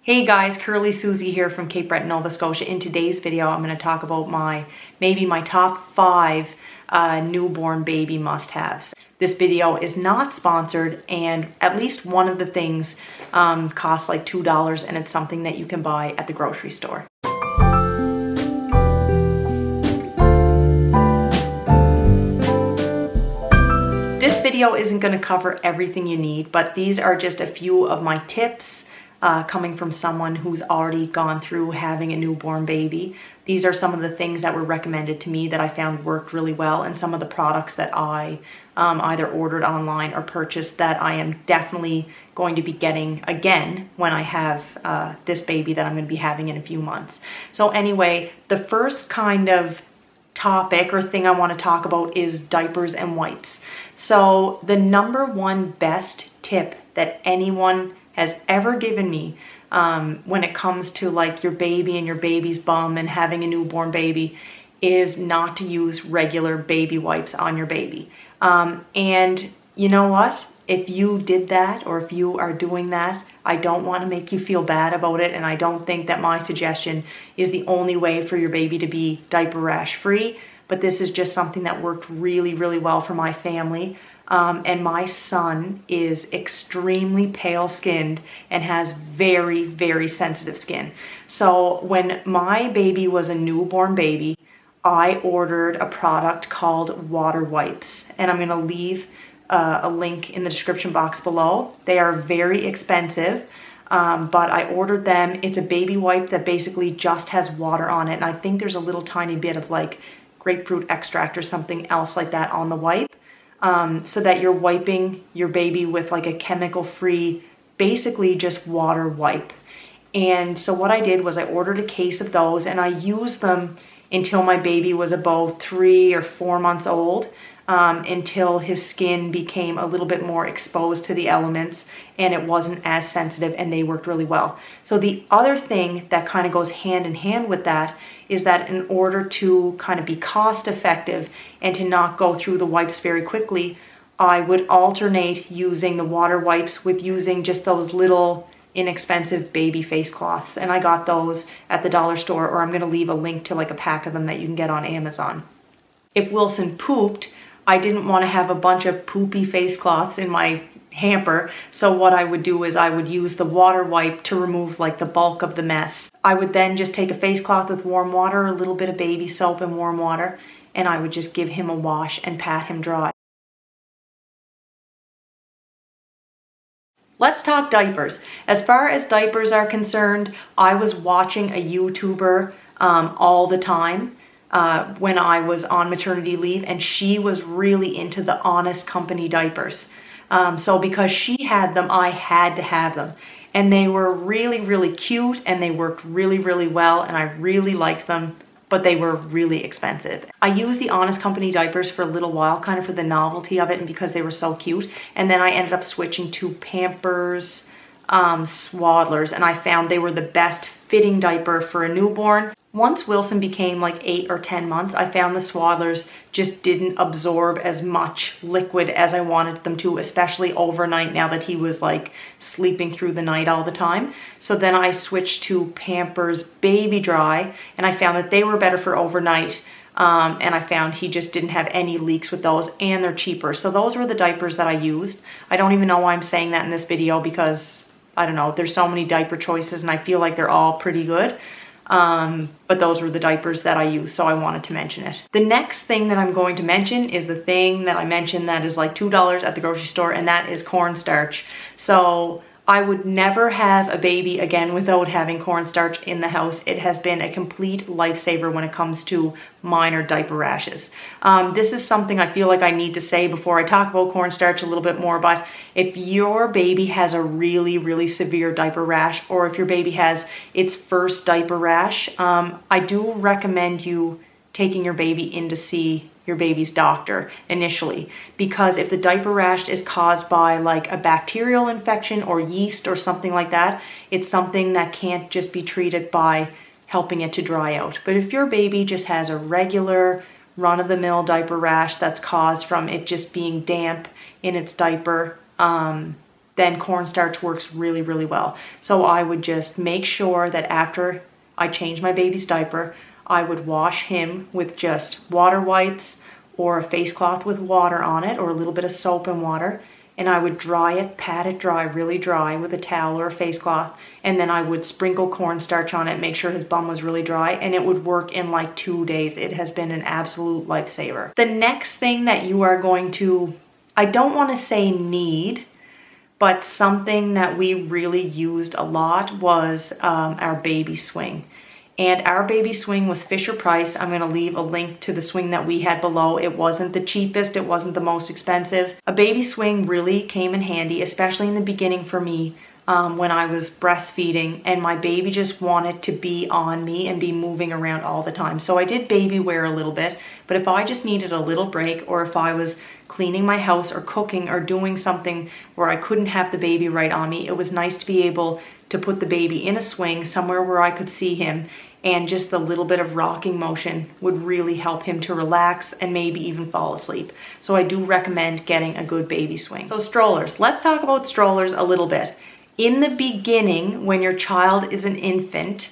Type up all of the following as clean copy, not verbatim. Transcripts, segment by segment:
Hey guys, Curly Susie here from Cape Breton, Nova Scotia. In today's video, I'm going to talk about maybe my top 5 newborn baby must-haves. This video is not sponsored, and at least one of the things costs like $2, and it's something that you can buy at the grocery store. This video isn't going to cover everything you need, but these are just a few of my tips coming from someone who's already gone through having a newborn baby. These are some of the things that were recommended to me that I found worked really well, and some of the products that I either ordered online or purchased that I am definitely going to be getting again when I have this baby that I'm going to be having in a few months. So anyway, the first kind of topic or thing I want to talk about is diapers and wipes. So the number one best tip that anyone has ever given me when it comes to like your baby and your baby's bum and having a newborn baby is not to use regular baby wipes on your baby. And you know what? If you did that, or if you are doing that, I don't want to make you feel bad about it, and I don't think that my suggestion is the only way for your baby to be diaper rash free, but this is just something that worked really, really well for my family. And my son is extremely pale skinned and has very, very sensitive skin. So when my baby was a newborn baby, I ordered a product called water wipes, and I'm going to leave a link in the description box below. They are very expensive, but I ordered them. It's a baby wipe that basically just has water on it, and I think there's a little tiny bit of like grapefruit extract or something else like that on the wipe. So that you're wiping your baby with like a chemical-free, basically just water wipe. And so what I did was I ordered a case of those, and I used them until my baby was about 3 or 4 months old, until his skin became a little bit more exposed to the elements and it wasn't as sensitive, and they worked really well. So the other thing that kind of goes hand in hand with that is that in order to kind of be cost effective and to not go through the wipes very quickly, I would alternate using the water wipes with using just those little inexpensive baby face cloths. And I got those at the dollar store, or I'm going to leave a link to like a pack of them that you can get on Amazon. If Wilson pooped, I didn't want to have a bunch of poopy face cloths in my hamper, so what I would do is I would use the water wipe to remove like the bulk of the mess. I would then just take a face cloth with warm water, a little bit of baby soap and warm water, and I would just give him a wash and pat him dry. Let's talk diapers. As far as diapers are concerned, I was watching a YouTuber all the time when I was on maternity leave, and she was really into the Honest Company diapers. So because she had them, I had to have them. And they were really, really cute, and they worked really, really well, and I really liked them, but they were really expensive. I used the Honest Company diapers for a little while, kind of for the novelty of it and because they were so cute. And then I ended up switching to Pampers Swaddlers, and I found they were the best fitting diaper for a newborn. Once Wilson became like 8 or 10 months, I found the Swaddlers just didn't absorb as much liquid as I wanted them to, especially overnight now that he was like sleeping through the night all the time. So then I switched to Pampers Baby Dry, and I found that they were better for overnight. And I found he just didn't have any leaks with those, and they're cheaper. So those were the diapers that I used. I don't even know why I'm saying that in this video, because I don't know, there's so many diaper choices and I feel like they're all pretty good. But those were the diapers that I used, so I wanted to mention it. The next thing that I'm going to mention is the thing that I mentioned that is like $2 at the grocery store, and that is cornstarch. So I would never have a baby again without having cornstarch in the house. It has been a complete lifesaver when it comes to minor diaper rashes. This is something I feel like I need to say before I talk about cornstarch a little bit more, but if your baby has a really, really severe diaper rash, or if your baby has its first diaper rash, I do recommend you taking your baby in to see your baby's doctor initially, because if the diaper rash is caused by like a bacterial infection or yeast or something like that, it's something that can't just be treated by helping it to dry out. But if your baby just has a regular run-of-the-mill diaper rash that's caused from it just being damp in its diaper, then cornstarch works really, really well. So I would just make sure that after I change my baby's diaper, I would wash him with just water wipes or a face cloth with water on it, or a little bit of soap and water. And I would dry it, pat it dry, really dry with a towel or a face cloth. And then I would sprinkle cornstarch on it, make sure his bum was really dry, and it would work in like 2 days. It has been an absolute lifesaver. The next thing that you are going to, I don't want to say need, but something that we really used a lot was our baby swing. And our baby swing was Fisher-Price. I'm gonna leave a link to the swing that we had below. It wasn't the cheapest, it wasn't the most expensive. A baby swing really came in handy, especially in the beginning for me, when I was breastfeeding and my baby just wanted to be on me and be moving around all the time. So I did baby wear a little bit, but if I just needed a little break, or if I was cleaning my house or cooking or doing something where I couldn't have the baby right on me, it was nice to be able to put the baby in a swing somewhere where I could see him, and just the little bit of rocking motion would really help him to relax and maybe even fall asleep. So I do recommend getting a good baby swing. So strollers, let's talk about strollers a little bit. In the beginning, when your child is an infant,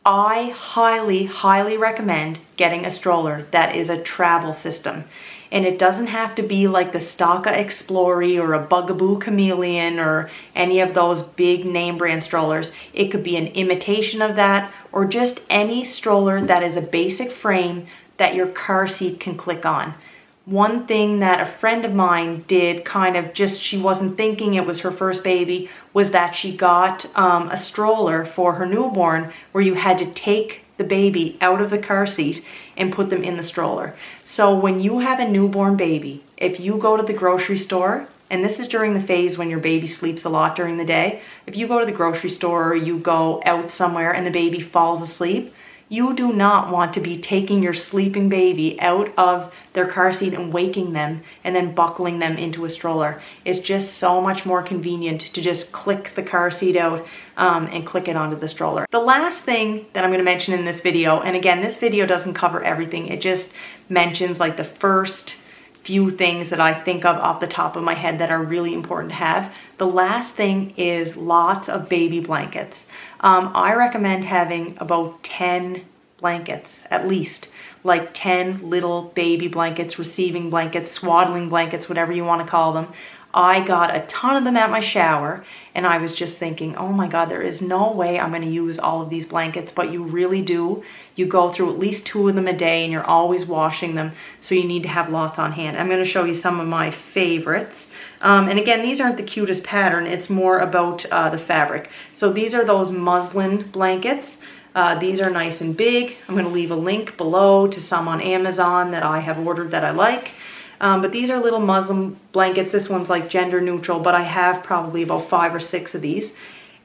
I highly, highly recommend getting a stroller that is a travel system. And it doesn't have to be like the Stocka Explorer or a Bugaboo Chameleon or any of those big name brand strollers. It could be an imitation of that, or just any stroller that is a basic frame that your car seat can click on. One thing that a friend of mine did, kind of just, she wasn't thinking, it was her first baby, was that she got a stroller for her newborn where you had to take the baby out of the car seat and put them in the stroller. So when you have a newborn baby, if you go to the grocery store, and this is during the phase when your baby sleeps a lot during the day, if you go to the grocery store or you go out somewhere and the baby falls asleep, you do not want to be taking your sleeping baby out of their car seat and waking them and then buckling them into a stroller. It's just so much more convenient to just click the car seat out and click it onto the stroller. The last thing that I'm going to mention in this video, and again, this video doesn't cover everything, it just mentions like the first few things that I think of off the top of my head that are really important to have. The last thing is lots of baby blankets. I recommend having about 10 blankets at least, like 10 little baby blankets, receiving blankets, swaddling blankets, whatever you want to call them. I got a ton of them at my shower, and I was just thinking, oh my God, there is no way I'm going to use all of these blankets, but you really do. You go through at least 2 of them a day, and you're always washing them, so you need to have lots on hand. I'm going to show you some of my favorites. And again, these aren't the cutest pattern. It's more about the fabric. So these are those muslin blankets. These are nice and big. I'm going to leave a link below to some on Amazon that I have ordered that I like. But these are little muslin blankets. This one's like gender neutral, but I have probably about 5 or 6 of these.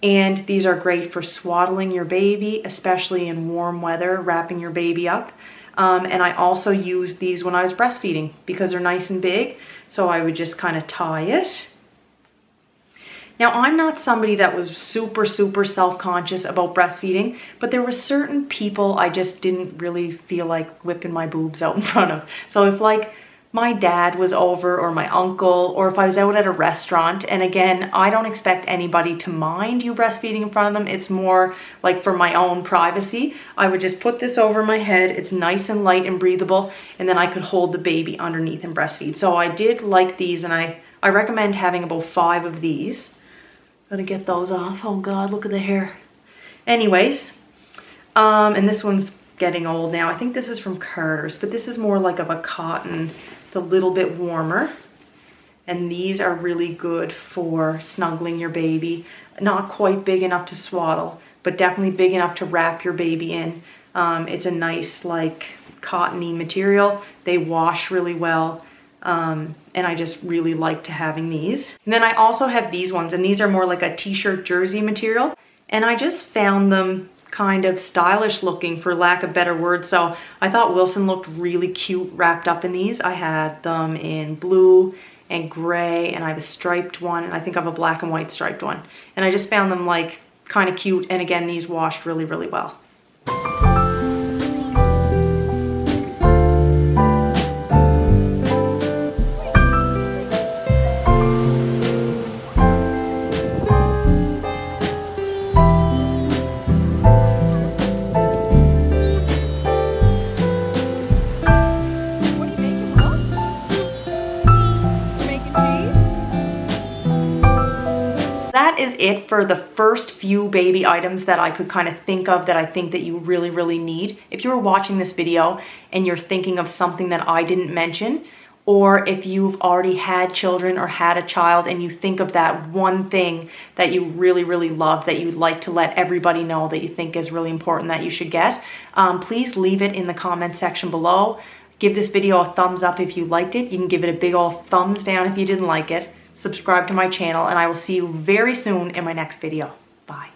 And these are great for swaddling your baby, especially in warm weather, wrapping your baby up. And I also used these when I was breastfeeding because they're nice and big. So I would just kind of tie it. Now, I'm not somebody that was super, super self-conscious about breastfeeding, but there were certain people I just didn't really feel like whipping my boobs out in front of. So if like my dad was over, or my uncle, or if I was out at a restaurant, and again, I don't expect anybody to mind you breastfeeding in front of them. It's more like for my own privacy. I would just put this over my head. It's nice and light and breathable, and then I could hold the baby underneath and breastfeed. So I did like these, and I recommend having about 5 of these. Gotta get those off. Oh God, look at the hair. Anyways, and this one's getting old now. I think this is from Carter's, but this is more like of a cotton. It's a little bit warmer. And these are really good for snuggling your baby. Not quite big enough to swaddle, but definitely big enough to wrap your baby in. It's a nice like cottony material. They wash really well. And I just really liked having these. And then I also have these ones, and these are more like a t-shirt jersey material. And I just found them kind of stylish looking, for lack of better words. So I thought Wilson looked really cute wrapped up in these. I had them in blue and gray, and I have a striped one, and I think I have a black and white striped one. And I just found them like kind of cute. And again, these washed really, really well. that is it for the first few baby items that I could kind of think of that I think that you really, really need. If you're watching this video and you're thinking of something that I didn't mention, or if you've already had children or had a child and you think of that one thing that you really, really love that you'd like to let everybody know that you think is really important that you should get, please leave it in the comment section below. Give this video a thumbs up if you liked it. You can give it a big old thumbs down if you didn't like it. Subscribe to my channel, and I will see you very soon in my next video. Bye.